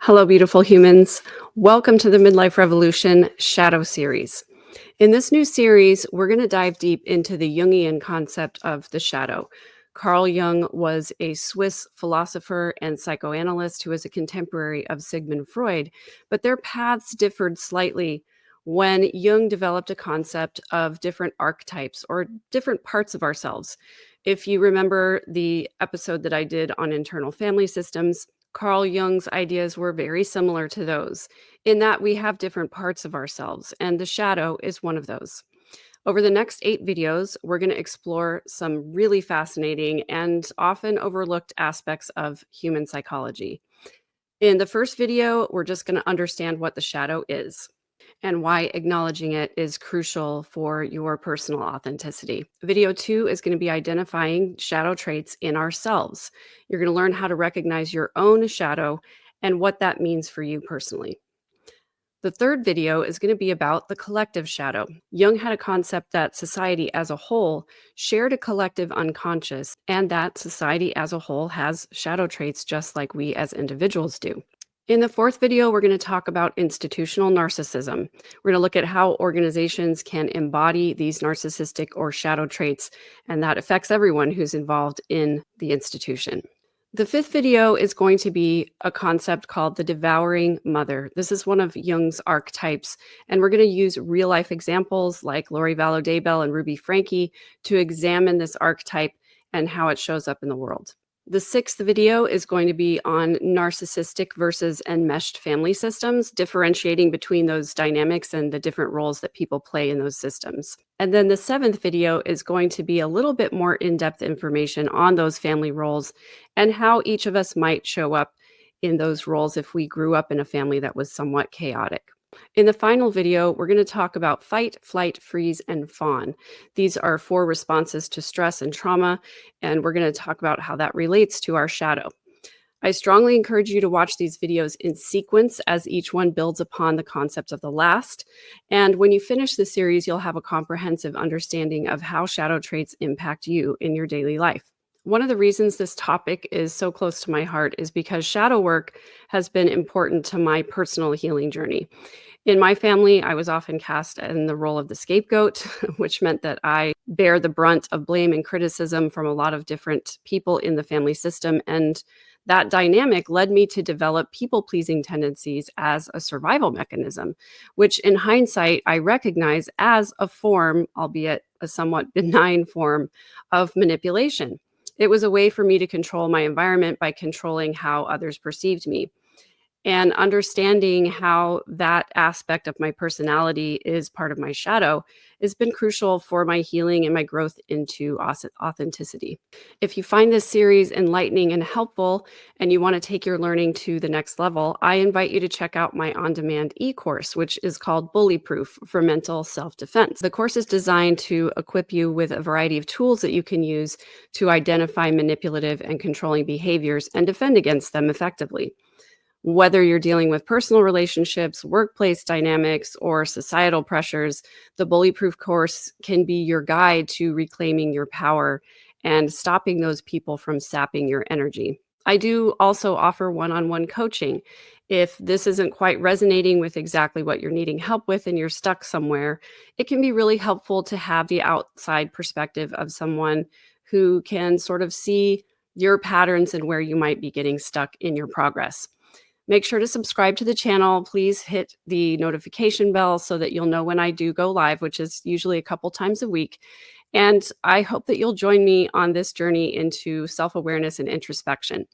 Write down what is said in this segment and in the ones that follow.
Hello, beautiful humans. Welcome to the Midlife Revolution Shadow Series. In this new series, we're going to dive deep into the Jungian concept of the shadow. Carl Jung was a Swiss philosopher and psychoanalyst who was a contemporary of Sigmund Freud, but their paths differed slightly when Jung developed a concept of different archetypes or different parts of ourselves. If you remember the episode that I did on internal family systems, Carl Jung's ideas were very similar to those, in that we have different parts of ourselves, and the shadow is one of those. Over the next 8 videos, we're going to explore some really fascinating and often overlooked aspects of human psychology. In the first video, we're just going to understand what the shadow is and why acknowledging it is crucial for your personal authenticity. Video 2 is going to be identifying shadow traits in ourselves. You're going to learn how to recognize your own shadow and what that means for you personally. The third video is going to be about the collective shadow. Jung had a concept that society as a whole shared a collective unconscious, and that society as a whole has shadow traits just like we as individuals do. In the fourth video, we're going to talk about institutional narcissism. We're going to look at how organizations can embody these narcissistic or shadow traits, and that affects everyone who's involved in the institution. The fifth video is going to be a concept called the devouring mother. This is one of Jung's archetypes, and we're going to use real-life examples like Lori Vallow Daybell and Ruby Franke to examine this archetype and how it shows up in the world. The sixth video is going to be on narcissistic versus enmeshed family systems, differentiating between those dynamics and the different roles that people play in those systems. And then the seventh video is going to be a little bit more in-depth information on those family roles and how each of us might show up in those roles if we grew up in a family that was somewhat chaotic. In the final video, we're going to talk about fight, flight, freeze, and fawn. These are 4 responses to stress and trauma, and we're going to talk about how that relates to our shadow. I strongly encourage you to watch these videos in sequence as each one builds upon the concept of the last. And when you finish the series, you'll have a comprehensive understanding of how shadow traits impact you in your daily life. One of the reasons this topic is so close to my heart is because shadow work has been important to my personal healing journey. In my family, I was often cast in the role of the scapegoat, which meant that I bear the brunt of blame and criticism from a lot of different people in the family system. And that dynamic led me to develop people-pleasing tendencies as a survival mechanism, which in hindsight, I recognize as a form, albeit a somewhat benign form, of manipulation. It was a way for me to control my environment by controlling how others perceived me. And understanding how that aspect of my personality is part of my shadow has been crucial for my healing and my growth into authenticity. If you find this series enlightening and helpful, and you want to take your learning to the next level, I invite you to check out my on-demand e-course, which is called BullyProof for Mental Self-Defense. The course is designed to equip you with a variety of tools that you can use to identify manipulative and controlling behaviors and defend against them effectively. Whether you're dealing with personal relationships, workplace dynamics, or societal pressures, the BullyProof course can be your guide to reclaiming your power and stopping those people from sapping your energy. I do also offer one-on-one coaching. If this isn't quite resonating with exactly what you're needing help with and you're stuck somewhere, it can be really helpful to have the outside perspective of someone who can sort of see your patterns and where you might be getting stuck in your progress. Make sure to subscribe to the channel. Please hit the notification bell so that you'll know when I do go live, which is usually a couple times a week. And I hope that you'll join me on this journey into self-awareness and introspection.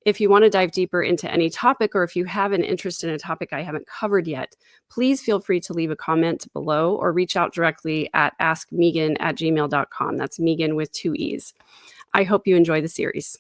If you want to dive deeper into any topic, or if you have an interest in a topic I haven't covered yet, please feel free to leave a comment below or reach out directly at askmegan@gmail.com. That's Megan with 2 E's. I hope you enjoy the series.